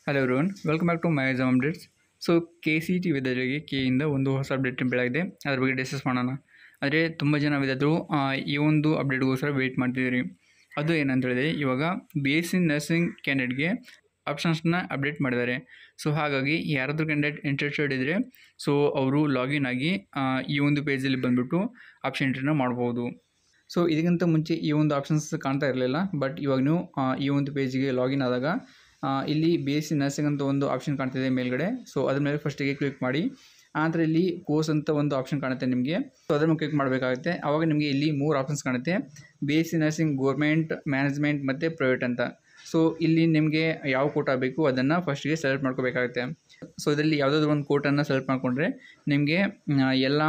Hello everyone, welcome back to my exam updates. So KCET ವಿದ್ಯಾರ್ಥಿಗಳಿಗೆ ಕೆಯಿಂದ ಒಂದು ಹೊಸ update ಬೆಳಗಿದೆ. ಅದ್ರ ಬಗ್ಗೆ ಡಿಸ್ಕಸ್ ಮಾಡೋಣ. ಆದರೆ ತುಂಬ ಜನ ವಿದ್ಯಾರ್ಥಿಗಳು ಈ ಒಂದು ಅಪ್ಡೇಟ್ಗೋಸ್ಕರ ವೆಯ್ಟ್ ಮಾಡ್ತಿದ್ದೀರಿ. ಅದು ಏನಂತ ಹೇಳಿದ್ರೆ, ಇವಾಗ BSc ನರ್ಸಿಂಗ್ ಕ್ಯಾಂಡಿಡೇಟ್ಗೆ ಆಪ್ಷನ್ಸ್ನ ಅಪ್ಡೇಟ್ ಮಾಡಿದ್ದಾರೆ. ಸೊ ಹಾಗಾಗಿ ಯಾರಾದರೂ ಕ್ಯಾಂಡಿಡೇಟ್ ಇಂಟ್ರೆಸ್ಟೆಡ್ ಇದ್ದರೆ ಸೊ ಅವರು ಲಾಗಿನ್ ಆಗಿ ಈ ಒಂದು ಪೇಜಲ್ಲಿ ಬಂದುಬಿಟ್ಟು ಆಪ್ಷನ್ ಎಂಟ್ರಿನ ಮಾಡ್ಬೋದು. ಸೊ ಇದಕ್ಕಿಂತ ಮುಂಚೆ ಈ ಒಂದು ಆಪ್ಷನ್ಸ್ ಕಾಣ್ತಾ ಇರಲಿಲ್ಲ. ಬಟ್ ಇವಾಗ ನೀವು ಈ ಒಂದು ಪೇಜಿಗೆ ಲಾಗಿನ್ ಆದಾಗ ಇಲ್ಲಿ BSc ನರ್ಸಿಂಗ್ ಅಂತ ಒಂದು ಆಪ್ಷನ್ ಕಾಣ್ತಿದೆ ಮೇಲ್ಗಡೆ. ಸೊ ಅದ್ರ ಮೇಲೆ ಫಸ್ಟಿಗೆ ಕ್ಲಿಕ್ ಮಾಡಿ. ಆನಂತರ ಇಲ್ಲಿ ಕೋರ್ಸ್ ಅಂತ ಒಂದು ಆಪ್ಷನ್ ಕಾಣುತ್ತೆ ನಿಮಗೆ. ಸೊ ಅದ್ರ ಮೇಲೆ ಕ್ಲಿಕ್ ಮಾಡಬೇಕಾಗುತ್ತೆ. ಆವಾಗ ನಿಮಗೆ ಇಲ್ಲಿ 3 ಆಪ್ಷನ್ಸ್ ಕಾಣುತ್ತೆ: BSc ನರ್ಸಿಂಗ್ ಗೌರ್ಮೆಂಟ್, ಮ್ಯಾನೇಜ್ಮೆಂಟ್ ಮತ್ತು ಪ್ರೈವೇಟ್ ಅಂತ. ಸೊ ಇಲ್ಲಿ ನಿಮಗೆ ಯಾವ ಕೋಟಾ ಬೇಕು ಅದನ್ನು ಫಸ್ಟಿಗೆ ಸೆಲೆಕ್ಟ್ ಮಾಡ್ಕೋಬೇಕಾಗುತ್ತೆ. ಸೊ ಇದರಲ್ಲಿ ಯಾವುದಾದ್ರೂ ಒಂದು ಕೋಟನ್ನು ಸೆಲೆಕ್ಟ್ ಮಾಡಿಕೊಂಡ್ರೆ ನಿಮಗೆ ಎಲ್ಲ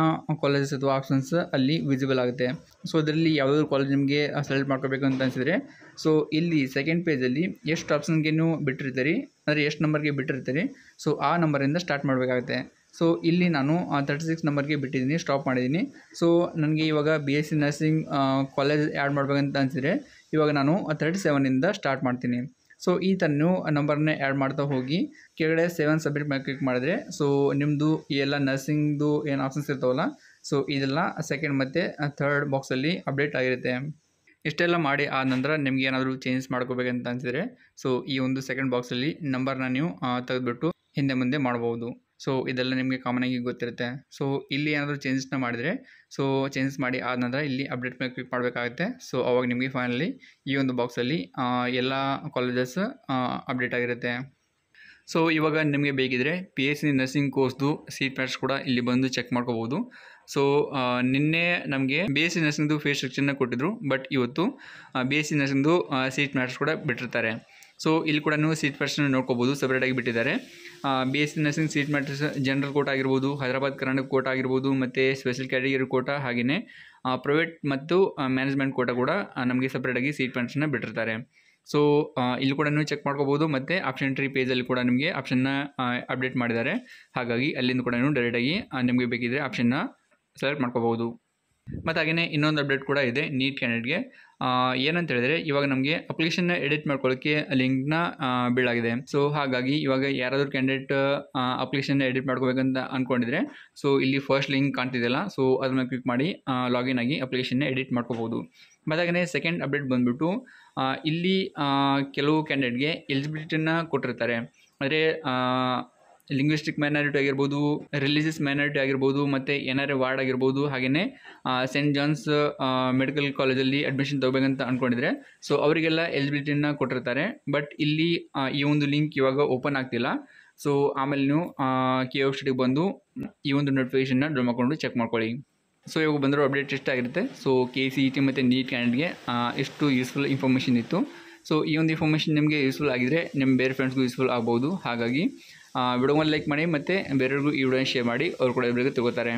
ಕಾಲೇಜಸ್ ಅಥವಾ ಆಪ್ಷನ್ಸ್ ಅಲ್ಲಿ ವಿಸಿಬಲ್ ಆಗುತ್ತೆ. ಸೊ ಇದರಲ್ಲಿ ಯಾವುದಾದ್ರೂ ಕಾಲೇಜ್ ನಿಮಗೆ ಸೆಲೆಕ್ಟ್ ಮಾಡ್ಕೋಬೇಕು ಅಂತ ಅನಿಸಿದರೆ ಸೊ ಇಲ್ಲಿ ಸೆಕೆಂಡ್ ಪೇಜಲ್ಲಿ ಎಷ್ಟು ಆಪ್ಷನ್ಗೆ ನೀವು ಬಿಟ್ಟಿರ್ತೀರಿ, ಅಂದರೆ ಎಷ್ಟು ನಂಬರ್ಗೆ ಬಿಟ್ಟಿರ್ತೀರಿ, ಸೊ ಆ ನಂಬರಿಂದ ಸ್ಟಾರ್ಟ್ ಮಾಡಬೇಕಾಗುತ್ತೆ. ಸೊ ಇಲ್ಲಿ ನಾನು 36 ನಂಬರ್ಗೆ ಬಿಟ್ಟಿದ್ದೀನಿ, ಸ್ಟಾಪ್ ಮಾಡಿದ್ದೀನಿ. ಸೊ ನನಗೆ ಇವಾಗ BSc ನರ್ಸಿಂಗ್ ಕಾಲೇಜ್ ಆ್ಯಡ್ ಮಾಡಬೇಕಂತ ಅನಿಸಿದರೆ ಇವಾಗ ನಾನು 37ಇಂದ ಸ್ಟಾರ್ಟ್ ಮಾಡ್ತೀನಿ. ಸೊ ಈ ಥರ ನೀವು ನಂಬರ್ನೇ ಆ್ಯಡ್ ಮಾಡ್ತಾ ಹೋಗಿ ಕೆಳಗಡೆ 7 ಸಬ್ಮಿಟ್ ಮೇಲೆ ಕ್ಲಿಕ್ ಮಾಡಿದ್ರೆ ಸೊ ನಿಮ್ಮದು ಈ ಎಲ್ಲ ನರ್ಸಿಂಗ್ದು ಏನು ಆಪ್ಷನ್ಸ್ ಇರ್ತಾವಲ್ಲ ಸೊ ಇದೆಲ್ಲ ಸೆಕೆಂಡ್ ಮತ್ತು ಥರ್ಡ್ ಬಾಕ್ಸಲ್ಲಿ ಅಪ್ಡೇಟ್ ಆಗಿರುತ್ತೆ. ಇಷ್ಟೆಲ್ಲ ಮಾಡಿ ಆದ ನಂತರ ನಿಮ್ಗೆ ಏನಾದರೂ ಚೇಂಜಸ್ ಮಾಡ್ಕೋಬೇಕಂತ ಅನಿಸಿದರೆ ಸೊ ಈ ಒಂದು ಸೆಕೆಂಡ್ ಬಾಕ್ಸಲ್ಲಿ ನಂಬರ್ನ ನೀವು ತೆಗೆದುಬಿಟ್ಟು ಹಿಂದೆ ಮುಂದೆ ಮಾಡ್ಬೋದು. ಸೊ ಇದೆಲ್ಲ ನಿಮಗೆ ಕಾಮನಾಗಿ ಗೊತ್ತಿರುತ್ತೆ. ಸೊ ಇಲ್ಲಿ ಏನಾದರೂ ಚೇಂಜಸ್ನ ಮಾಡಿದರೆ ಸೊ ಚೇಂಜಸ್ ಮಾಡಿ ಆದ ನಂತರ ಇಲ್ಲಿ ಅಪ್ಡೇಟ್ ಮೇಲೆ ಕ್ಲಿಕ್ ಮಾಡಬೇಕಾಗುತ್ತೆ. ಸೊ ಅವಾಗ ನಿಮಗೆ ಫೈನಲಿ ಈ ಒಂದು ಬಾಕ್ಸಲ್ಲಿ ಎಲ್ಲ ಕಾಲೇಜಸ್ ಅಪ್ಡೇಟ್ ಆಗಿರುತ್ತೆ. ಸೊ ಇವಾಗ ನಿಮಗೆ ಬೇಕಿದ್ರೆ BSc ನರ್ಸಿಂಗ್ ಕೋರ್ಸ್ದು ಸೀಟ್ ಮ್ಯಾಟ್ಸ್ ಕೂಡ ಇಲ್ಲಿ ಬಂದು ಚೆಕ್ ಮಾಡ್ಕೋಬೋದು. ಸೊ ನಿನ್ನೆ ನಮಗೆ BSc ನರ್ಸಿಂಗ್ದು ಫೇಸ್ ಸ್ಟ್ರಕ್ಚರ್ನ ಕೊಟ್ಟಿದ್ರು. ಬಟ್ ಇವತ್ತು BSc ನರ್ಸಿಂಗ್ದು ಸೀಟ್ ಮ್ಯಾಟ್ಸ್ ಕೂಡ ಬಿಟ್ಟಿರ್ತಾರೆ. ಸೊ ಇಲ್ಲಿ ಕೂಡ ನೀವು ಸೀಟ್ ಮ್ಯಾಟ್ಸ್ನ ನೋಡ್ಕೋಬೋದು, ಸಪ್ರೇಟಾಗಿ ಬಿಟ್ಟಿದ್ದಾರೆ. BSc nursing seat matrix general quota Hyderabad, ಹೈದರಾಬಾದ್ ಕರ್ನಾಟಕ ಕೋಟಾ ಆಗಿರ್ಬೋದು, ಮತ್ತು ಸ್ಪೆಷಲ್ ಕ್ಯಾಟಗರಿ ಕೋಟಾ, ಹಾಗೆಯೇ ಪ್ರೈವೇಟ್ ಮತ್ತು ಮ್ಯಾನೇಜ್ಮೆಂಟ್ ಕೋಟಾ ಕೂಡ ನಮಗೆ ಸಪ್ರೇಟಾಗಿ ಸೀಟ್ ಮ್ಯಾಟ್ರಿಕ್ಸ್ನ ಬಿಟ್ಟಿರ್ತಾರೆ. ಸೊ ಇಲ್ಲಿ ಕೂಡ ನೀವು ಚೆಕ್ ಮಾಡ್ಕೋಬೋದು. ಮತ್ತು ಆಪ್ಷನ್ ಎಂಟ್ರಿ ಪೇಜಲ್ಲಿ ಕೂಡ ನಿಮಗೆ ಆಪ್ಷನ್ನ ಅಪ್ಡೇಟ್ ಮಾಡಿದ್ದಾರೆ. ಹಾಗಾಗಿ ಅಲ್ಲಿಂದ ಕೂಡ ನೀವು ಡೈರೆಕ್ಟಾಗಿ ನಿಮಗೆ ಬೇಕಿದ್ದರೆ ಆಪ್ಷನ್ನ ಸೆಲೆಕ್ಟ್ ಮಾಡ್ಕೋಬೋದು. ಮತ್ತು ಹಾಗೆಯೇ ಇನ್ನೊಂದು ಅಪ್ಡೇಟ್ ಕೂಡ ಇದೆ ನೀಟ್ ಕ್ಯಾಂಡಿಡೇಟ್ಗೆ. ಏನಂತ ಹೇಳಿದರೆ, ಇವಾಗ ನಮಗೆ ಅಪ್ಲಿಕೇಶನ್ನ ಎಡಿಟ್ ಮಾಡ್ಕೊಳ್ಳೋಕ್ಕೆ ಲಿಂಕ್ನ ಬೀಳಾಗಿದೆ. ಸೊ ಹಾಗಾಗಿ ಇವಾಗ ಯಾರಾದರೂ ಕ್ಯಾಂಡಿಡೇಟ್ ಅಪ್ಲಿಕೇಶನ್ನ ಎಡಿಟ್ ಮಾಡ್ಕೋಬೇಕಂತ ಅಂದ್ಕೊಂಡಿದ್ರೆ ಸೊ ಇಲ್ಲಿ ಫಸ್ಟ್ ಲಿಂಕ್ ಕಾಣ್ತಿದೆಯಲ್ಲ, ಸೊ ಅದ್ರ ಮೇಲೆ ಕ್ಲಿಕ್ ಮಾಡಿ ಲಾಗಿನ್ ಆಗಿ ಅಪ್ಲಿಕೇಶನ್ನ ಎಡಿಟ್ ಮಾಡ್ಕೋಬೋದು. ಮತ್ತು ಹಾಗೆಯೇ ಸೆಕೆಂಡ್ ಅಪ್ಡೇಟ್ ಬಂದುಬಿಟ್ಟು ಇಲ್ಲಿ ಕೆಲವು ಕ್ಯಾಂಡಿಡೇಟ್ಗೆ ಎಲಿಜಿಬಿಲಿಟಿನ ಕೊಟ್ಟಿರ್ತಾರೆ. ಅಂದರೆ ಲಿಂಗ್ವಿಸ್ಟಿಕ್ ಮೈನಾರಿಟಿ ಆಗಿರ್ಬೋದು, ರಿಲಿಜಿಯಸ್ ಮೈನಾರಿಟಿ ಆಗಿರ್ಬೋದು, ಮತ್ತು NRA ವಾರ್ಡ್ ಆಗಿರ್ಬೋದು, ಹಾಗೆಯೇ ಸೆಂಟ್ ಜಾನ್ಸ್ ಮೆಡಿಕಲ್ ಕಾಲೇಜಲ್ಲಿ ಅಡ್ಮಿಷನ್ ತೊಗೋಬೇಕಂತ ಅಂದ್ಕೊಂಡಿದ್ರೆ ಸೊ ಅವರಿಗೆಲ್ಲ ಎಲಿಜಿಬಿಲಿಟಿನ ಕೊಟ್ಟಿರ್ತಾರೆ. ಬಟ್ ಇಲ್ಲಿ ಈ ಒಂದು ಲಿಂಕ್ ಇವಾಗ ಓಪನ್ ಆಗ್ತಿಲ್ಲ. ಸೊ ಆಮೇಲೆ ನೀವು KOFCಗೆ ಬಂದು ಈ ಒಂದು ನೋಟಿಫಿಕೇಷನ್ನ ಡೌನ್ ಮಾಡಿಕೊಂಡು ಚೆಕ್ ಮಾಡ್ಕೊಳ್ಳಿ. ಸೊ ಇವಾಗ ಬಂದಿರೋ ಅಪ್ಡೇಟ್ ಇಷ್ಟಾಗಿರುತ್ತೆ. ಸೊ KCET ಮತ್ತು ನೀಟ್ ಕ್ಯಾಂಡಿಡೇಟ್ಗೆ ಎಷ್ಟು ಯೂಸ್ಫುಲ್ ಇನ್ಫಾರ್ಮೇಷನ್ ಇತ್ತು. ಸೊ ಈ ಒಂದು ಇನ್ಫಾರ್ಮೇಷನ್ ನಿಮಗೆ ಯೂಸ್ಫುಲ್ ಆಗಿದ್ರೆ ನಿಮ್ಮ ಬೇರೆ ಫ್ರೆಂಡ್ಸ್ಗೂ ಯೂಸ್ಫುಲ್ ಆಗ್ಬೋದು. ಹಾಗಾಗಿ ವಿಡಿಯೋವನ್ನು ಲೈಕ್ ಮಾಡಿ ಮತ್ತು ಬೇರೆಯವ್ರಿಗೂ ಈ ವಿಡಿಯೋನ ಶೇರ್ ಮಾಡಿ, ಅವ್ರು ಕೂಡ ಇಬ್ಬರಿಗೂ ತಗೋತಾರೆ.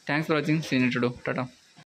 Thanks for watching. Seen it Tata.